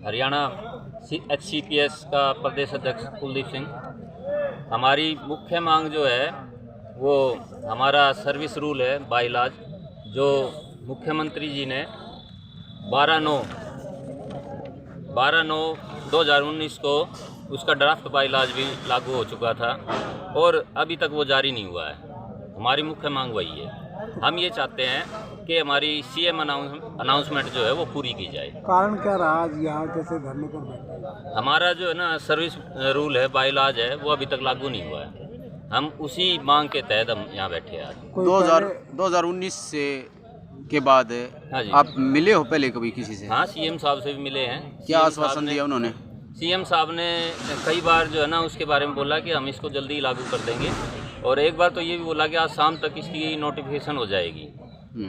Haryana HCPS का प्रदेश अध्यक्ष कुलदीप सिंह। हमारी मुख्य मांग जो है वो हमारा सर्विस रूल है बाईलाज, जो मुख्यमंत्री जी ने 12/9/2019 को उसका ड्राफ्ट बाईलाज भी लागू हो चुका था और अभी तक वो जारी नहीं हुआ है। हमारी मुख्य मांग वही है। हम ये चाहते हैं कि हमारी CM अनाउंसमेंट जो है वो पूरी की जाए। कारण क्या रहा आज यहाँ कैसे धरने पर बैठे? हमारा जो है ना सर्विस रूल है बाईलाज है वो अभी तक लागू नहीं हुआ है। हम उसी मांग के तहत हम यहाँ बैठे हैं आज। 2019 से के बाद हाँ जी। आप मिले हो पहले कभी किसी से? हाँ, CM साहब से भी मिले हैं। क्या CM आश्वासन दिया उन्होंने? CM साहब ने कई बार जो है ना उसके बारे में बोला कि हम इसको जल्दी ही लागू कर देंगे, और एक बार तो ये भी बोला कि आज शाम तक इसकी नोटिफिकेशन हो जाएगी।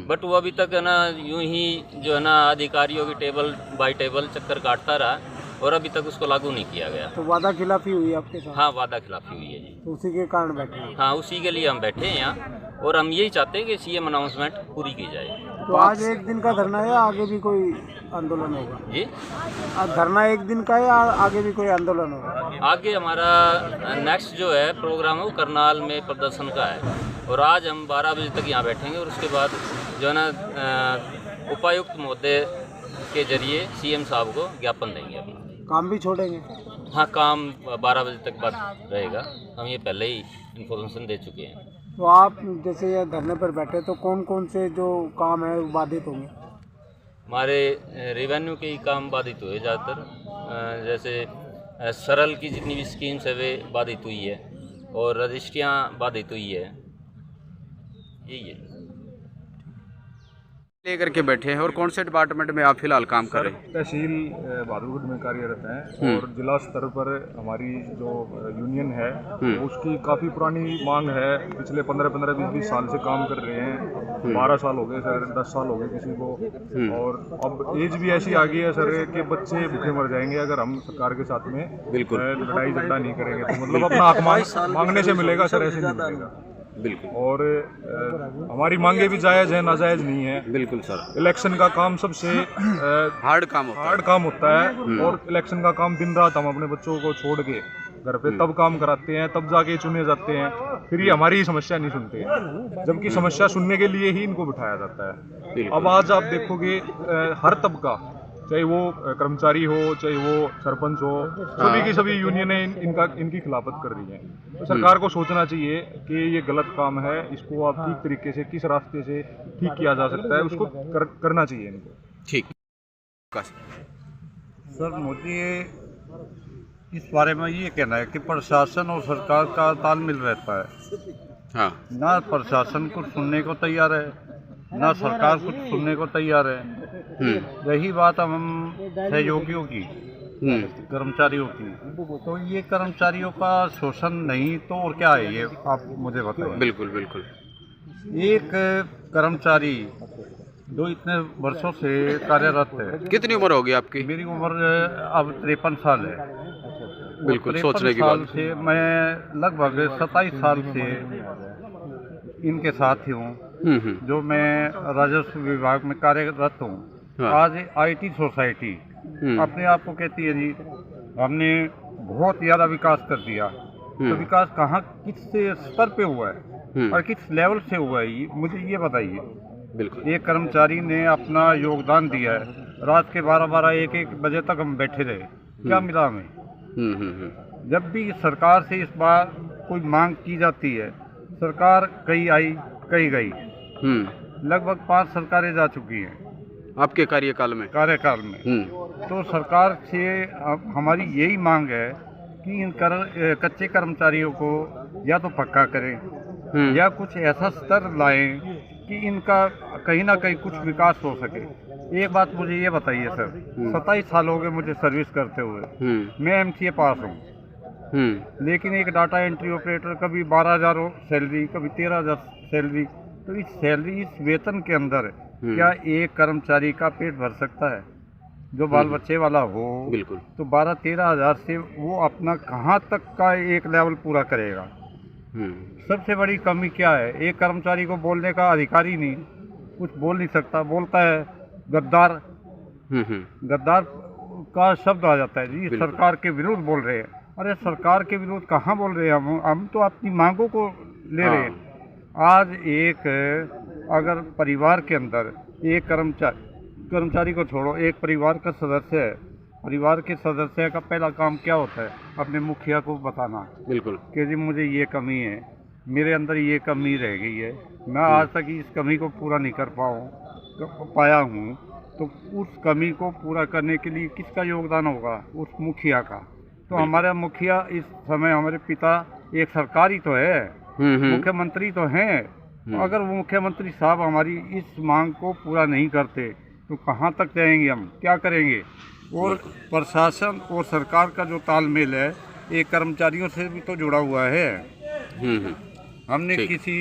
बट वो अभी तक है ना यूं ही जो है ना अधिकारियों की टेबल बाय टेबल चक्कर काटता रहा और अभी तक उसको लागू नहीं किया गया। तो वादा खिलाफी हुई आपके साथ? हाँ, वादा खिलाफी हुई है जी। तो उसी के कारण बैठे हैं? हाँ, उसी के लिए हम बैठे हैं यहाँ, और हम यही चाहते हैं कि CM अनाउंसमेंट पूरी की जाए। तो आज एक दिन का धरना है या आगे भी कोई आंदोलन होगा? जी, आज धरना एक दिन का है या आगे भी कोई आंदोलन होगा? आगे हमारा नेक्स्ट जो है प्रोग्राम है वो करनाल में प्रदर्शन का है, और आज हम 12 बजे तक यहाँ बैठेंगे और उसके बाद जो है ना उपायुक्त महोदय के जरिए CM साहब को ज्ञापन देंगे अपना। काम भी छोड़ेंगे? हाँ, काम 12 बजे तक बाद रहेगा। हम ये पहले ही इन्फॉर्मेशन दे चुके हैं। तो आप जैसे ये धरने पर बैठे तो कौन कौन से जो काम है वो बाधित होंगे? हमारे रेवेन्यू के ही काम बाधित हुए ज़्यादातर, जैसे सरल की जितनी भी स्कीम्स है वे बाधित हुई है और रजिस्ट्रियाँ बाधित हुई है। यही है। लेकर के बैठे हैं। और कौन से डिपार्टमेंट में आप फिलहाल काम कर रहे हैं? तहसील बहादुरगढ़ में कार्यरत हैं और जिला स्तर पर हमारी जो यूनियन है उसकी काफ़ी पुरानी मांग है। पिछले 15-15, 20-20 साल से काम कर रहे हैं। 12 साल हो गए सर, 10 साल हो गए किसी को, और अब एज भी ऐसी आ गई है सर कि बच्चे भूखे मर जाएंगे अगर हम सरकार के साथ में बिल्कुल लड़ाई झगड़ा नहीं करेंगे। तो मतलब अपना हक मांगने से मिलेगा सर, ऐसे नहीं मिलेगा। बिल्कुल। और हमारी मांगे भी जायज़ है, नाजायज़ नहीं है। बिल्कुल सर। इलेक्शन का काम सबसे हार्ड काम होता है और इलेक्शन का काम दिन रात हम अपने बच्चों को छोड़ के घर पे तब काम कराते हैं, तब जाके चुने जाते हैं। फिर ये हमारी ही समस्या नहीं सुनते हैं, जबकि समस्या सुनने के लिए ही इनको बिठाया जाता है। अब आज आप देखोगे हर तबका, चाहे वो कर्मचारी हो चाहे वो सरपंच हो, सभी की सभी यूनियनें इनकी खिलाफत कर रही हैं। तो सरकार को सोचना चाहिए कि ये गलत काम है, इसको आप ठीक तरीके से किस रास्ते से ठीक किया जा सकता है, उसको करना चाहिए इनको। ठीक। सर, मुझे इस बारे में ये कहना है कि प्रशासन और सरकार का तालमेल रहता है। हाँ। ना प्रशासन कुछ सुनने को तैयार है, ना सरकार कुछ सुनने को तैयार है। रही बात हम सहयोगियों की, कर्मचारियों की, तो ये कर्मचारियों का शोषण नहीं तो और क्या है, ये आप मुझे बताइए। बिल्कुल बिल्कुल। एक कर्मचारी जो इतने वर्षों से कार्यरत है। कितनी उम्र होगी आपकी? मेरी उम्र अब 53 साल है। बिल्कुल, सोचने की साल बात से मैं लगभग 27 साल से इनके साथ ही हूँ, जो मैं राजस्व विभाग में कार्यरत हूँ। हाँ। आज IT सोसाइटी अपने आप को कहती है जी हमने बहुत ज़्यादा विकास कर दिया। तो विकास कहाँ, किस स्तर पे हुआ है और किस लेवल से हुआ है, मुझे ये बताइए। बिल्कुल। एक कर्मचारी ने अपना योगदान दिया है, रात के 12-12, 1-1 बजे तक हम बैठे रहे, क्या मिला हमें? जब भी सरकार से इस बार कोई मांग की जाती है, सरकार कई आई कई गई, लगभग 5 सरकारें जा चुकी हैं आपके कार्यकाल में। तो सरकार से हमारी यही मांग है कि इन कच्चे कर्मचारियों को या तो पक्का करें या कुछ ऐसा स्तर लाएं कि इनका कहीं ना कहीं कुछ विकास हो सके। एक बात मुझे ये बताइए सर, 27 साल हो गए मुझे सर्विस करते हुए। मैं MCA पास हूँ, लेकिन एक डाटा एंट्री ऑपरेटर कभी 12,000 सैलरी, कभी 13,000 सैलरी। तो इस सैलरी, इस वेतन के अंदर क्या एक कर्मचारी का पेट भर सकता है जो बाल बच्चे वाला हो? बिल्कुल। तो 12-13 हज़ार से वो अपना कहाँ तक का एक लेवल पूरा करेगा? सबसे बड़ी कमी क्या है, एक कर्मचारी को बोलने का अधिकार ही नहीं, कुछ बोल नहीं सकता, बोलता है गद्दार। गद्दार का शब्द आ जाता है जी, सरकार के विरुद्ध बोल रहे हैं। अरे सरकार के विरुद्ध कहाँ बोल रहे हैं हम तो अपनी मांगों को ले रहे हैं। आज एक अगर परिवार के अंदर एक कर्मचारी को छोड़ो, एक परिवार का सदस्य है, परिवार के सदस्य का पहला काम क्या होता है? अपने मुखिया को बताना, बिल्कुल, कि जी मुझे ये कमी है, मेरे अंदर ये कमी रह गई है, मैं आज तक इस कमी को पूरा नहीं कर पाया हूँ। तो उस कमी को पूरा करने के लिए किसका योगदान होगा? उस मुखिया का। तो हमारा मुखिया इस समय, हमारे पिता एक सरकारी तो है, मुख्यमंत्री तो हैं। अगर वो मुख्यमंत्री साहब हमारी इस मांग को पूरा नहीं करते तो कहाँ तक जाएंगे, हम क्या करेंगे? और प्रशासन और सरकार का जो तालमेल है ये कर्मचारियों से भी तो जुड़ा हुआ है। हमने किसी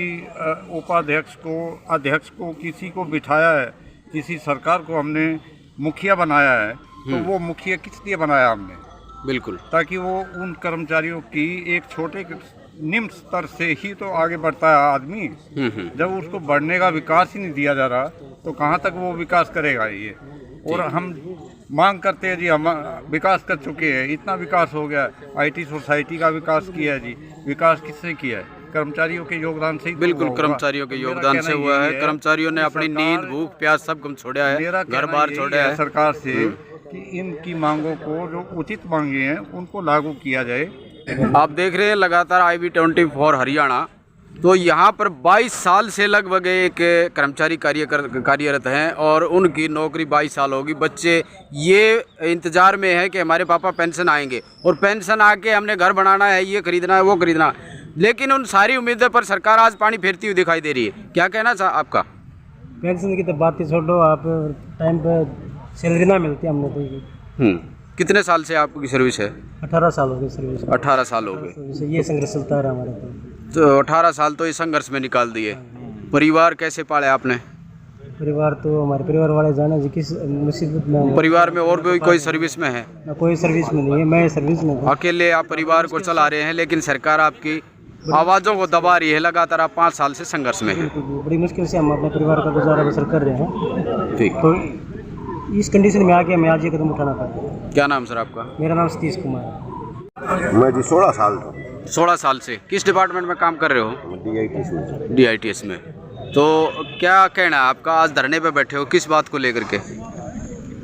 उपाध्यक्ष को, अध्यक्ष को, किसी को बिठाया है, किसी सरकार को हमने मुखिया बनाया है, तो वो मुखिया किस लिए बनाया हमने? बिल्कुल, ताकि वो उन कर्मचारियों की एक छोटे निम्न स्तर से ही तो आगे बढ़ता है आदमी। जब उसको बढ़ने का विकास ही नहीं दिया जा रहा तो कहाँ तक वो विकास करेगा ये? और हम मांग करते हैं जी, हम विकास कर चुके हैं, इतना विकास हो गया, IT सोसाइटी का विकास किया है जी। विकास किससे किया है? कर्मचारियों के योगदान से ही। बिल्कुल, कर्मचारियों के योगदान से हुआ है। कर्मचारियों ने अपनी नींद, भूख, प्यास सब कम छोड़ा है, घर बार छोड़ा है सरकार से कि इनकी मांगों को, जो उचित मांगे हैं, उनको लागू किया जाए। आप देख रहे हैं लगातार IB24 हरियाणा। तो यहाँ पर 22 साल से लगभग एक कर्मचारी कार्यरत हैं और उनकी नौकरी 22 साल होगी। बच्चे ये इंतज़ार में है कि हमारे पापा पेंशन आएंगे और पेंशन आके हमने घर बनाना है, ये खरीदना है, वो खरीदना है। लेकिन उन सारी उम्मीदों पर सरकार आज पानी फेरती हुई दिखाई दे रही है। क्या कहना चाह आपका? पेंशन की तो बात ही छोड़ो, आप टाइम पे सैलरी ना मिलती हमने तो। कितने साल से आपकी सर्विस है? 18 साल हो गए सर्विस। 18 साल हो गए। ये संघर्ष चलता है हमारा तो 18 साल तो इस संघर्ष में निकाल दिए। परिवार कैसे पाले आपने? परिवार तो हमारे परिवार वाले जाने जी किस मुसीबत में। परिवार में और भी कोई सर्विस में है? कोई सर्विस में नहीं है, मैं सर्विस में। अकेले आप परिवार को चला रहे हैं, लेकिन सरकार आपकी आवाज़ों को दबा रही है। लगातार आप 5 साल से संघर्ष में हैं। बड़ी मुश्किल से हम अपने परिवार का गुजारा बसर कर रहे हैं। ठीक, तो इस कंडीशन में आके हमें आज ये कदम उठाना पड़ता है। क्या नाम सर आपका? मेरा नाम सतीश कुमार है। मैं जी 16 साल 16 साल से किस डिपार्टमेंट में काम कर रहे हो? DITS में। तो क्या कहना है आपका? आज धरने पे बैठे हो, किस बात को लेकर के?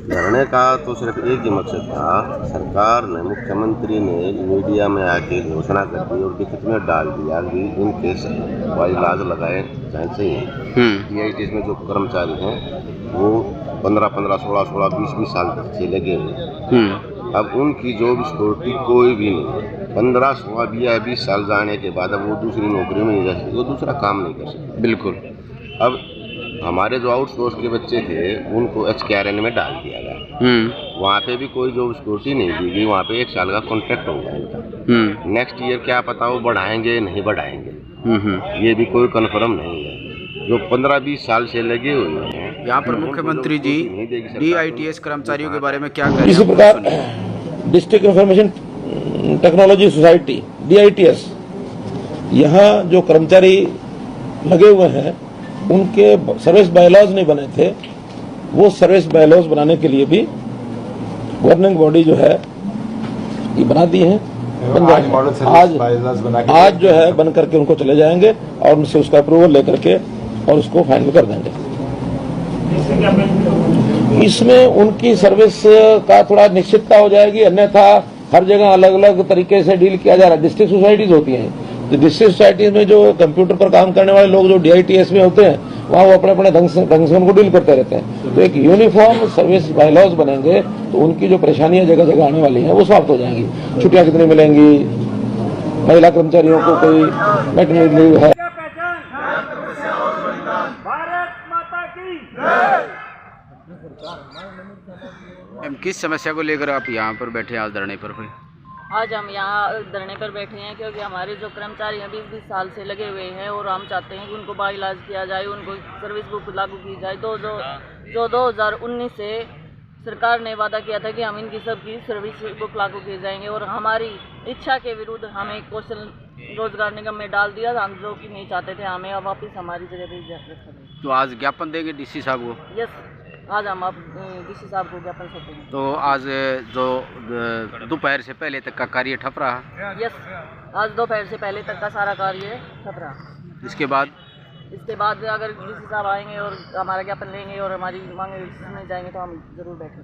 धरने का तो सिर्फ एक ही मकसद था। सरकार ने, मुख्यमंत्री ने मीडिया में आके घोषणा कर दी और लिखित में डाल दिया कि इनके इलाज लगाए जाए चाहिए। DITS में जो कर्मचारी हैं वो 15-15, 16-16, 20-20 साल तक से लगे हुए। अब उनकी जॉब सिक्योरिटी कोई भी नहीं। 15, 16, 20 साल जाने के बाद अब वो दूसरी नौकरी में नहीं जा सकते, वो दूसरा काम नहीं कर सकते। बिल्कुल। अब हमारे जो आउटसोर्स के बच्चे थे उनको HKRN में डाल दिया गया। वहाँ पे भी कोई जॉब सिक्योरिटी नहीं दी गई। वहाँ पे 1 साल का कॉन्ट्रैक्ट होगा इनका। नेक्स्ट ईयर क्या पता वो बढ़ाएंगे नहीं बढ़ाएंगे, ये भी कोई कन्फर्म नहीं है। जो 15-20 साल से लगे हुए हैं। यहाँ पर मुख्यमंत्री जी DITS कर्मचारियों के बारे में क्या कह रहे हैं? इसी प्रकार district information technology society DITS, यहाँ जो कर्मचारी लगे हुए हैं उनके सर्विस बायलॉज नहीं बने थे। वो सर्विस बायलॉज बनाने के लिए भी गवर्निंग बॉडी जो है ये बना दी है। आज जो है बन करके उनको चले जाएंगे और उनसे उसका अप्रूवल लेकर के और उसको फाइनल कर देंगे। इसमें उनकी सर्विस का थोड़ा निश्चितता हो जाएगी, अन्यथा हर जगह अलग अलग तरीके से डील किया जा रहा है। डिस्ट्रिक्ट सोसाइटीज होती हैं, तो डिस्ट्रिक्ट सोसाइटीज में जो कंप्यूटर पर काम करने वाले लोग जो DITS में होते हैं वहाँ वो अपने अपने ढंग से उनको डील करते रहते हैं। तो एक यूनिफॉर्म सर्विस बायलॉज बनेंगे तो उनकी जो परेशानियां जगह जगह आने वाली हैं वो समाप्त हो जाएंगी। छुट्टियां कितनी मिलेंगी, महिला कर्मचारियों को कोई मैटरनिटी लीव है। किस समस्या को लेकर आप यहाँ पर बैठे आज धरने पर? आज हम यहाँ धरने पर बैठे हैं क्योंकि हमारे जो कर्मचारी हैं 20-20 साल से लगे हुए हैं और हम चाहते हैं कि उनको बाइलाज किया जाए, उनको सर्विस बुक लागू की जाए। जो 2019 से सरकार ने वादा किया था कि हम इनकी सबकी सर्विस बुक लागू किए जाएंगे और हमारी इच्छा के विरुद्ध हमें कौशल रोजगार निगम में डाल दिया। हम जो कि नहीं चाहते थे, हमें अब वापस हमारी जगह पे। तो आज ज्ञापन देंगे DC साहब को? यस, आज हम आप डीसी साहब को ज्ञापन सौंपेंगे। तो आज जो दोपहर से पहले तक का कार्य ठप रहा, यस, आज दोपहर से पहले तक का सारा कार्य ठप रहा। इसके बाद अगर डीसी साहब आएंगे और हमारा ज्ञापन लेंगे और हमारी मांगे सुने जाएंगे तो हम जरूर बैठेंगे।